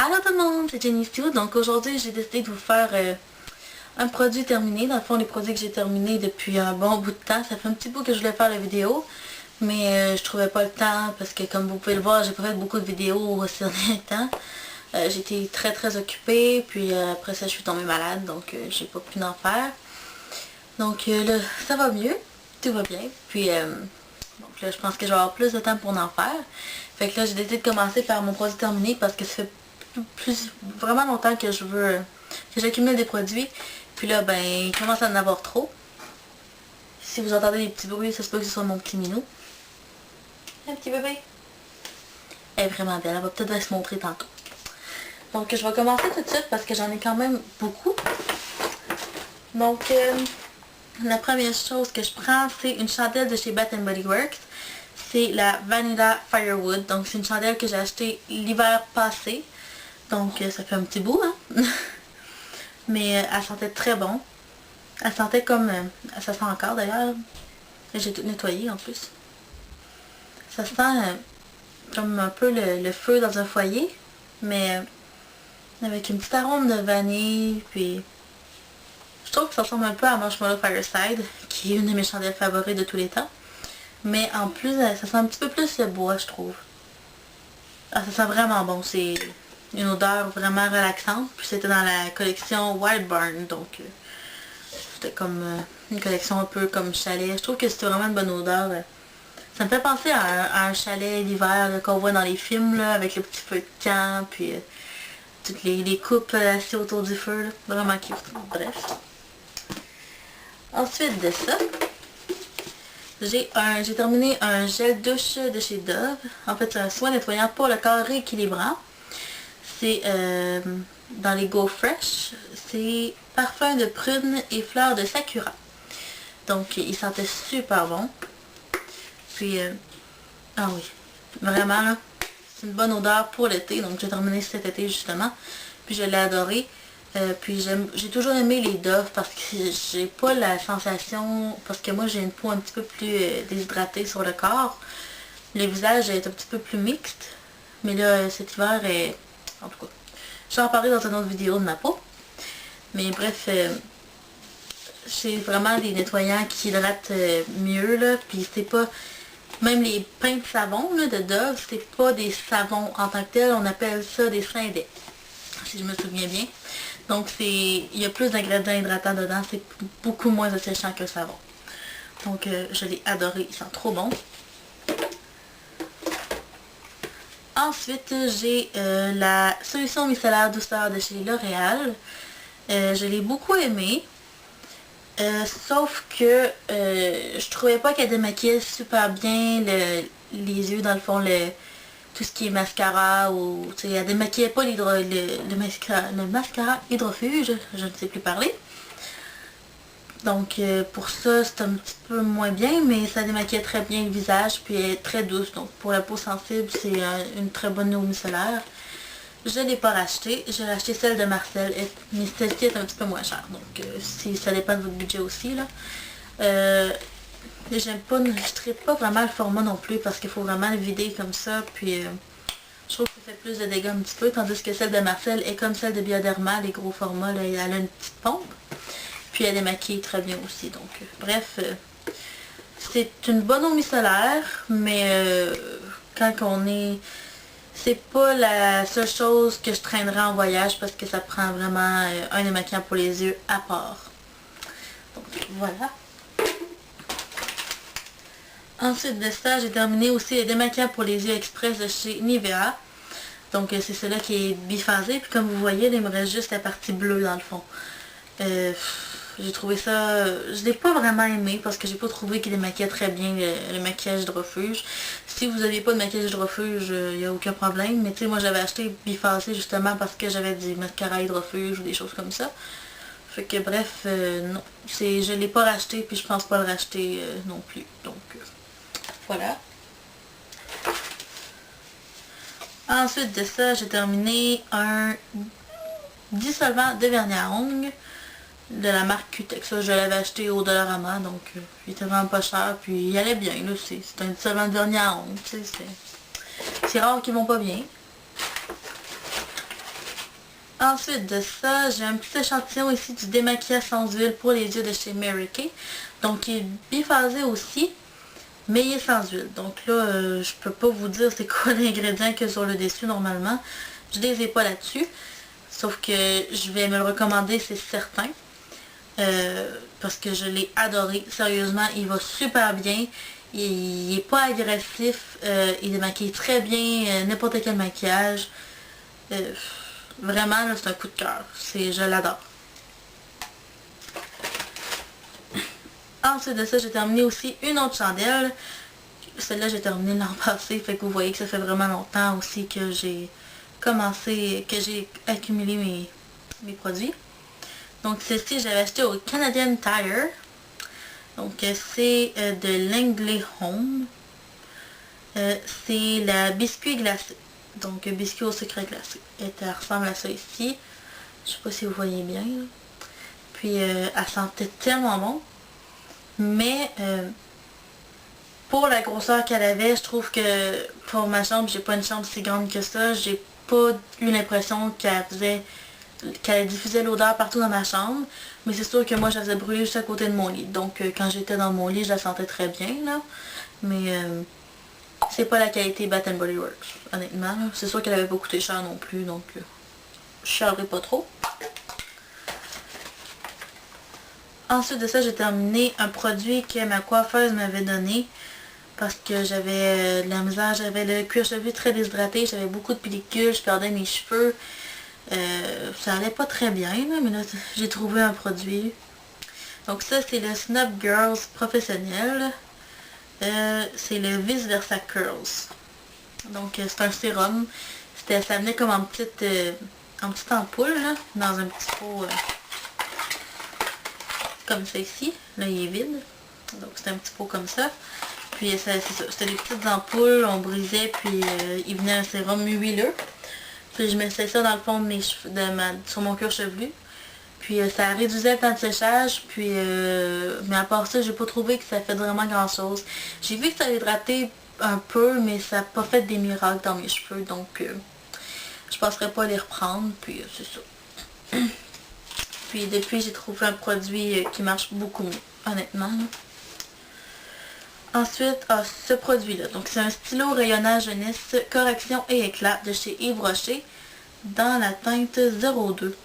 Allô tout le monde, c'est Jenny Stu. Donc aujourd'hui j'ai décidé de vous faire un produit terminé. Dans le fond, les produits que j'ai terminés depuis un bon bout de temps. Ça fait un petit bout que je voulais faire la vidéo, mais je trouvais pas le temps parce que comme vous pouvez le voir, j'ai pas fait beaucoup de vidéos ces derniers temps. J'étais très occupée, puis après ça je suis tombée malade, donc j'ai pas pu en faire. Donc là ça va mieux, tout va bien. Puis donc là je pense que je vais avoir plus de temps pour en faire. Fait que là j'ai décidé de commencer par mon produit terminé parce que ça fait vraiment longtemps que je veux que j'accumule des produits. Puis là ben il commence à en avoir trop. Si vous entendez des petits bruits, ça se peut que ce soit mon petit minou. Un petit bébé. Elle est vraiment belle, elle va peut-être se montrer tantôt. Donc je vais commencer tout de suite parce que j'en ai quand même beaucoup. Donc la première chose que je prends, c'est une chandelle de chez Bath Body Works. C'est la Vanilla Firewood. Donc c'est une chandelle que j'ai achetée l'hiver passé. Donc ça fait un petit bout, hein. Mais elle sentait très bon. Elle sentait comme... ça sent encore d'ailleurs. J'ai tout nettoyé en plus. Ça sent comme un peu le feu dans un foyer. Mais avec une petite arôme de vanille. Puis je trouve que ça ressemble un peu à Marshmallow Fireside, qui est une de mes chandelles favorites de tous les temps. Mais en plus, ça sent un petit peu plus le bois, je trouve. Ah, ça sent vraiment bon. C'est une odeur vraiment relaxante. Puis c'était dans la collection Wild Barn. Donc c'était comme une collection un peu comme chalet. Je trouve que c'était vraiment une bonne odeur. Ça me fait penser à un chalet l'hiver qu'on voit dans les films, là, avec le petit feu de camp. Puis toutes les coupes assises autour du feu. Là. Vraiment cute. Bref. Ensuite de ça, j'ai terminé un gel douche de chez Dove. En fait, c'est un soin nettoyant pour le corps rééquilibrant. C'est dans les Go Fresh. C'est parfum de prune et fleurs de sakura. Donc, il sentait super bon. Puis, ah oui, vraiment là, c'est une bonne odeur pour l'été. Donc, j'ai terminé cet été justement. Puis, je l'ai adoré. Puis j'ai toujours aimé les Dove parce que j'ai pas la sensation, parce que moi j'ai une peau un petit peu plus déshydratée sur le corps. Le visage est un petit peu plus mixte. Mais là cet hiver, en tout cas, je vais en parler dans une autre vidéo de ma peau. Mais bref, c'est vraiment des nettoyants qui hydratent mieux là. Puis c'est pas, même les pains de savon là, de Dove, c'est pas des savons en tant que tel, on appelle ça des synthés, si je me souviens bien. Donc il y a plus d'ingrédients hydratants dedans, c'est beaucoup moins asséchant que le savon. Donc je l'ai adoré, il sent trop bon. Ensuite j'ai la solution micellaire douceur de chez L'Oréal. Je l'ai beaucoup aimé. Sauf que je trouvais pas qu'elle démaquillait super bien les yeux, dans le fond, tout ce qui est mascara, ou elle démaquillait pas le mascara hydrofuge, je ne sais plus parler. Donc pour ça c'est un petit peu moins bien, mais ça démaquillait très bien le visage, puis elle est très douce. Donc pour la peau sensible, c'est une très bonne eau micellaire. Je ne l'ai pas racheté, j'ai racheté celle de Marcel, mais celle-ci est un petit peu moins chère. Donc si ça dépend de votre budget aussi là. J'aime pas, je traite pas vraiment le format non plus parce qu'il faut vraiment le vider comme ça, puis je trouve que ça fait plus de dégâts un petit peu, tandis que celle de Marcel est comme celle de Bioderma, les gros formats, là, elle a une petite pompe, puis elle est maquillée très bien aussi. Donc bref, c'est une bonne eau micellaire, mais quand on est... C'est pas la seule chose que je traînerai en voyage parce que ça prend vraiment un démaquillant pour les yeux à part. Donc voilà. Ensuite de ça, j'ai terminé aussi les démaquillants pour les yeux express de chez Nivea. Donc c'est celui-là qui est biphasé. Puis comme vous voyez, il me reste juste la partie bleue dans le fond. J'ai trouvé ça... Je l'ai pas vraiment aimé parce que j'ai pas trouvé qu'il démaquillait très bien le maquillage hydrofuge. Si vous n'aviez pas de maquillage hydrofuge, il n'y a aucun problème. Mais tu sais, moi j'avais acheté biphasé justement parce que j'avais du mascara hydrofuge ou des choses comme ça. Fait que bref, non. Je l'ai pas racheté puis je pense pas le racheter non plus. Donc voilà. Ensuite de ça, j'ai terminé un dissolvant de vernis à ongles de la marque Cutex. Ça, je l'avais acheté au Dollarama, donc il était vraiment pas cher, puis il allait bien, là, c'est un dissolvant de vernis à ongles, c'est rare qu'ils vont pas bien. Ensuite de ça, j'ai un petit échantillon ici du démaquillage sans huile pour les yeux de chez Mary Kay. Donc il est biphasé aussi, mais il est sans huile. Donc là, je peux pas vous dire c'est quoi l'ingrédient qu'il y a sur le dessus normalement. Je les ai pas là-dessus. Sauf que je vais me le recommander, c'est certain. Parce que je l'ai adoré. Sérieusement, il va super bien. Il est pas agressif. Il démaquille très bien n'importe quel maquillage. Vraiment, c'est un coup de cœur. Je l'adore. Ensuite de ça, j'ai terminé aussi une autre chandelle. Celle-là, j'ai terminé l'an passé. Fait que vous voyez que ça fait vraiment longtemps aussi que j'ai commencé, que j'ai accumulé mes produits. Donc celle-ci, j'avais acheté au Canadian Tire. Donc c'est de Langley Home. C'est la biscuit glacé. Donc biscuit au sucre glacé. Elle ressemble à ça ici. Je sais pas si vous voyez bien. Là. Puis elle sentait tellement bon. Mais pour la grosseur qu'elle avait, je trouve que pour ma chambre, j'ai pas une chambre si grande que ça. J'ai pas eu l'impression qu'elle diffusait l'odeur partout dans ma chambre. Mais c'est sûr que moi, je la faisais brûler juste à côté de mon lit. Donc quand j'étais dans mon lit, je la sentais très bien. Là. Mais c'est pas la qualité Bath Body Works, honnêtement. C'est sûr qu'elle avait pas coûté cher non plus. Donc je chialerai pas trop. Ensuite de ça, j'ai terminé un produit que ma coiffeuse m'avait donné parce que j'avais de la misère, j'avais le cuir chevelu très déshydraté, j'avais beaucoup de pellicules, je perdais mes cheveux. Ça allait pas très bien, là, mais là, j'ai trouvé un produit. Donc ça, c'est le Snap Girls professionnel. C'est le Vice Versa Curls. Donc c'est un sérum. Ça venait comme en petite ampoule, là, dans un petit pot... comme ça ici. Là, il est vide. Donc, c'est un petit pot comme ça. Puis, c'est ça. C'était des petites ampoules. On brisait. Puis, il venait un sérum huileux. Puis, je mettais ça dans le fond de mes cheveux, sur mon cuir chevelu. Puis, ça réduisait le temps de séchage. Puis, mais à part ça, j'ai pas trouvé que ça fait vraiment grand chose. J'ai vu que ça hydratait un peu, mais ça n'a pas fait des miracles dans mes cheveux. Donc, je passerai pas à les reprendre. Puis, c'est ça. Puis depuis, j'ai trouvé un produit qui marche beaucoup mieux, honnêtement. Ensuite, ce produit-là. Donc, c'est un stylo rayonnage jeunesse, correction et éclat de chez Yves Rocher dans la teinte 02.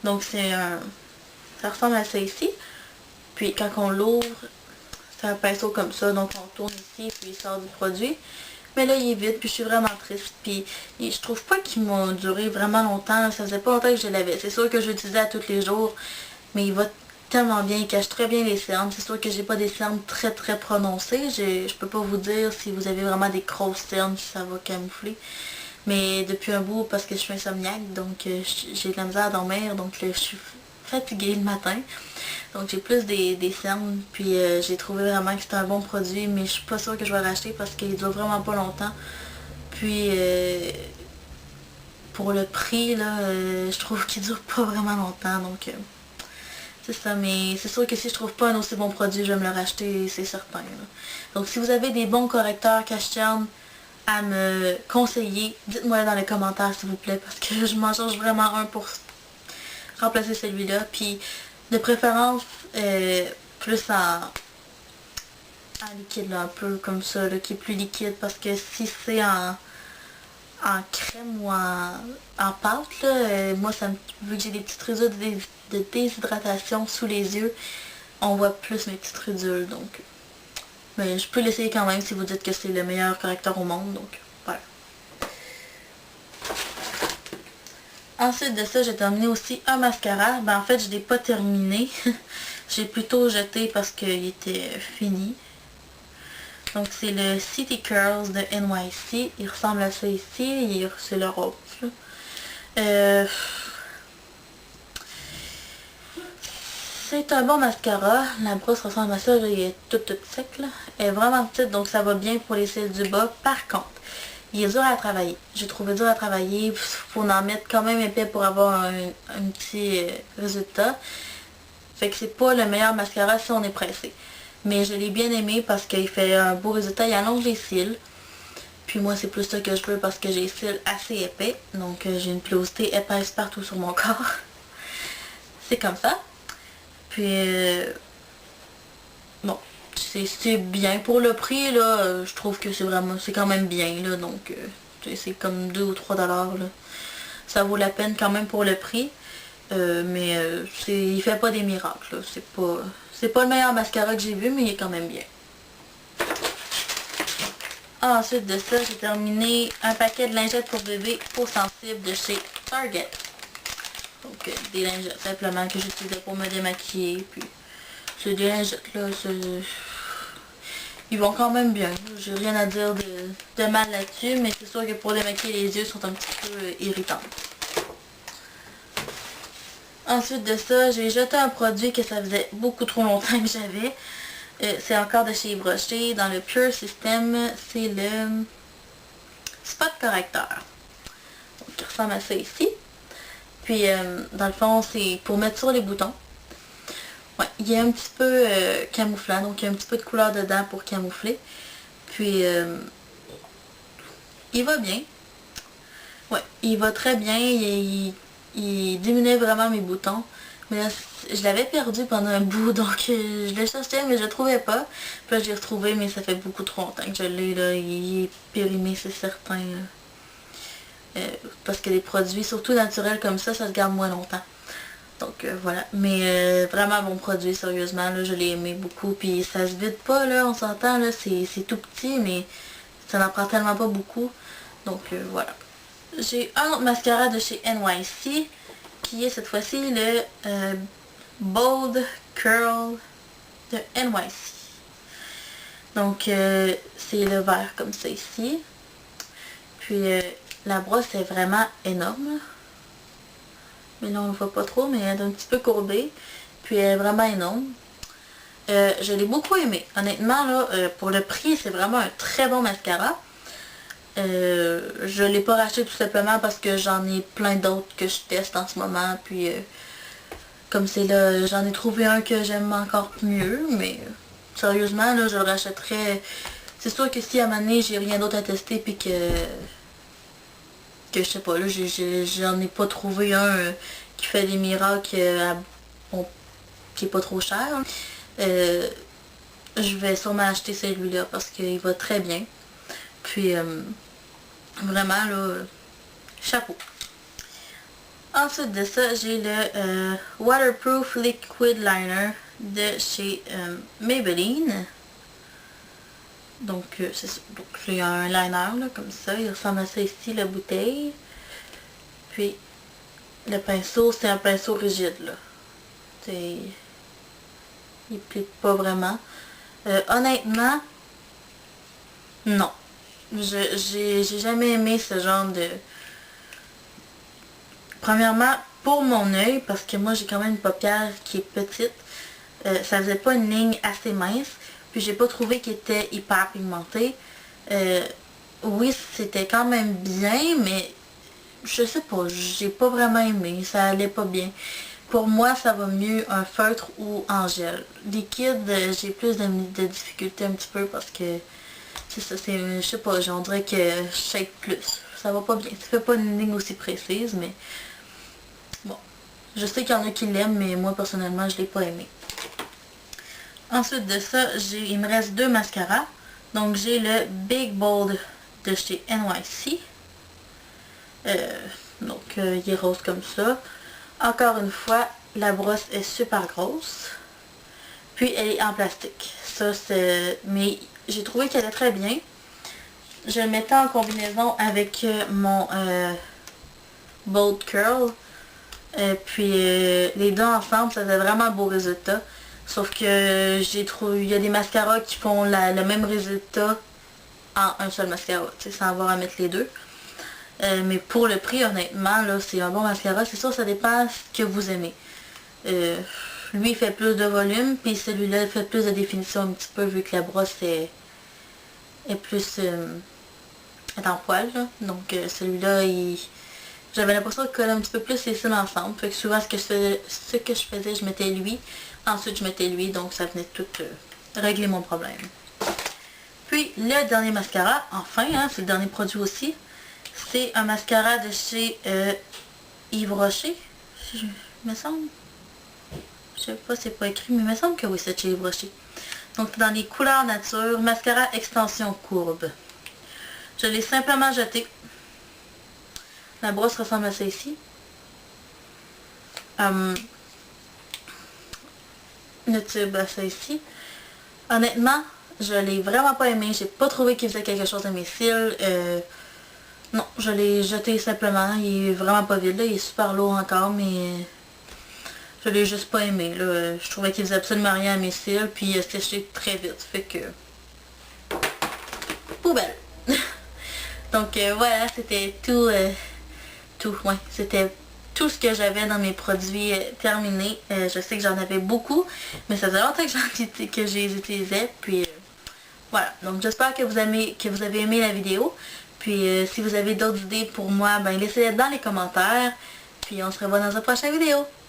Donc, ça ressemble à ça ici. Puis, quand on l'ouvre, c'est un pinceau comme ça. Donc, on tourne ici, puis il sort du produit. Mais là, il est vide, puis je suis vraiment triste. Puis, je trouve pas qu'il m'a duré vraiment longtemps. Ça faisait pas longtemps que je l'avais. C'est sûr que je l'utilisais à tous les jours. Mais il va tellement bien, il cache très bien les cernes. C'est sûr que j'ai pas des cernes très très prononcées. Je peux pas vous dire si vous avez vraiment des grosses cernes, si ça va camoufler. Mais depuis un bout, parce que je suis insomniaque, donc j'ai de la misère à dormir. Donc je suis fatiguée le matin. Donc j'ai plus des cernes, puis j'ai trouvé vraiment que c'était un bon produit, mais je suis pas sûre que je vais racheter parce qu'il dure vraiment pas longtemps. Puis pour le prix, là, je trouve qu'il dure pas vraiment longtemps, donc c'est ça. Mais c'est sûr que si je trouve pas un aussi bon produit, je vais me le racheter, c'est certain. Là. Donc si vous avez des bons correcteurs cache-cernes à me conseiller, dites-moi dans les commentaires s'il vous plaît, parce que je m'en change vraiment un pour remplacer celui-là. Puis de préférence, plus en liquide, là, un peu comme ça, là, qui est plus liquide, parce que si c'est en crème ou en pâte, là, moi, vu que j'ai des petites ridules de déshydratation sous les yeux, on voit plus mes petites ridules, donc... Mais je peux l'essayer quand même si vous dites que c'est le meilleur correcteur au monde, donc voilà. Ensuite de ça, j'ai terminé aussi un mascara. Ben en fait, je l'ai pas terminé. J'ai plutôt jeté parce qu'il était fini. Donc c'est le City Curls de NYC. Il ressemble à ça ici. C'est le rose. C'est un bon mascara. La brosse ressemble à ça. Là, il est toute sec. Là. Elle est vraiment petite, donc ça va bien pour les cils du bas. Par contre, il est dur à travailler. J'ai trouvé dur à travailler. Faut en mettre quand même épais pour avoir un petit résultat. Fait que c'est pas le meilleur mascara si on est pressé. Mais je l'ai bien aimé parce qu'il fait un beau résultat. Il allonge les cils. Puis moi, c'est plus ça que je veux parce que j'ai les cils assez épais. Donc j'ai une pilosité épaisse partout sur mon corps. C'est comme ça. Puis bon, c'est bien pour le prix là. Je trouve que c'est quand même bien là. Donc c'est comme 2 ou 3 $. Là. Ça vaut la peine quand même pour le prix. Mais il fait pas des miracles. C'est pas le meilleur mascara que j'ai vu, mais il est quand même bien. Ensuite de ça, j'ai terminé un paquet de lingettes pour bébé peau sensible de chez Target. Donc des lingettes simplement que j'utilisais pour me démaquiller. Puis c'est des lingettes là, ils vont quand même bien. J'ai rien à dire de mal là-dessus, mais c'est sûr que pour démaquiller les yeux, ils sont un petit peu irritants. Ensuite de ça, j'ai jeté un produit que ça faisait beaucoup trop longtemps que j'avais. C'est encore de chez Yves Rocher, dans le Pure System, c'est le Spot Correcteur. Donc il ressemble à ça ici. Puis dans le fond, c'est pour mettre sur les boutons. Ouais, il est un petit peu camouflant, donc il y a un petit peu de couleur dedans pour camoufler. Puis il va bien. Ouais, il va très bien, il diminuait vraiment mes boutons. Mais là, je l'avais perdu pendant un bout, donc je l'ai cherché, mais je le trouvais pas. Puis là, je l'ai retrouvé, mais ça fait beaucoup trop longtemps que je l'ai, là. Il est périmé, c'est certain. Parce que les produits, surtout naturels comme ça se garde moins longtemps. Donc voilà. Mais vraiment bon produit, sérieusement, là, je l'ai aimé beaucoup. Puis ça se vide pas, là, on s'entend, là, c'est tout petit, mais ça n'en prend tellement pas beaucoup. Donc voilà. J'ai un autre mascara de chez NYC, qui est cette fois-ci le Bold Curl de NYC. Donc c'est le vert comme ça ici. Puis la brosse est vraiment énorme. Mais là on ne le voit pas trop, mais elle est un petit peu courbée. Puis elle est vraiment énorme. Je l'ai beaucoup aimé. Honnêtement, là, pour le prix, c'est vraiment un très bon mascara. Je l'ai pas racheté tout simplement parce que j'en ai plein d'autres que je teste en ce moment. Puis comme c'est là, j'en ai trouvé un que j'aime encore mieux. Mais sérieusement, là, je le rachèterais. C'est sûr que si à un moment donné, j'ai rien d'autre à tester puis que je sais pas, là, j'en ai pas trouvé un qui fait des miracles bon, qui est pas trop cher. Je vais sûrement acheter celui-là parce qu'il va très bien. Puis vraiment là, chapeau. Ensuite de ça, j'ai le Waterproof Liquid Liner de chez Maybelline. Donc c'est ça. Donc c'est un liner là, comme ça. Il ressemble à ça ici, la bouteille. Puis le pinceau, c'est un pinceau rigide là. Il plie pas vraiment. Honnêtement, non. J'ai jamais aimé ce genre de... Premièrement, pour mon œil, parce que moi j'ai quand même une paupière qui est petite, ça faisait pas une ligne assez mince. Puis j'ai pas trouvé qu'il était hyper pigmenté. Oui, c'était quand même bien, mais je sais pas, j'ai pas vraiment aimé. Ça allait pas bien. Pour moi, ça va mieux un feutre ou en gel. Liquide, j'ai plus de difficultés un petit peu parce que c'est ça, je sais pas, on dirait que je shake plus. Ça va pas bien. Ça fait pas une ligne aussi précise, mais bon. Je sais qu'il y en a qui l'aiment, mais moi personnellement, je l'ai pas aimé. Ensuite de ça, il me reste deux mascaras. Donc j'ai le Big Bold de chez NYC. Donc il est rose comme ça. Encore une fois, la brosse est super grosse. Puis elle est en plastique. Ça c'est... Mais j'ai trouvé qu'elle est très bien. Je le mettais en combinaison avec mon Bold Curl. Puis les deux ensemble, ça faisait vraiment un beau résultat. Sauf que j'ai trouvé, il y a des mascaras qui font le même résultat en un seul mascara, sans avoir à mettre les deux. Mais pour le prix, honnêtement, là, c'est un bon mascara. C'est sûr, ça dépend ce que vous aimez. Lui, il fait plus de volume, puis celui-là, il fait plus de définition un petit peu, vu que la brosse est plus est en poil. Là. Donc celui-là, j'avais l'impression de coller un petit peu plus les cils ensemble. Fait que souvent, ce que je faisais, je mettais lui. Ensuite, je mettais lui, donc ça venait tout régler mon problème. Puis Puis le dernier mascara, enfin, hein, c'est le dernier produit aussi. C'est un mascara de chez Yves Rocher, il me semble. Je sais pas, c'est pas écrit, mais il me semble que oui, c'est chez Yves Rocher. Donc dans les couleurs nature, mascara extension courbe. Je l'ai simplement jeté. La brosse ressemble à ça ici. Le tube à ça ici. Honnêtement, je l'ai vraiment pas aimé. J'ai pas trouvé qu'il faisait quelque chose à mes cils. Non, je l'ai jeté simplement. Il est vraiment pas vide là. Il est super lourd encore, mais je l'ai juste pas aimé. Là. Je trouvais qu'il faisait absolument rien à mes cils. Puis il a séché très vite. Fait que... poubelle. Donc voilà, c'était tout. Ouais, c'était tout ce que j'avais dans mes produits terminés. Je sais que j'en avais beaucoup, mais ça faisait longtemps que je les utilisais. Puis voilà, donc j'espère que vous avez aimé la vidéo. Puis si vous avez d'autres idées pour moi, ben laissez-les dans les commentaires. Puis on se revoit dans une prochaine vidéo.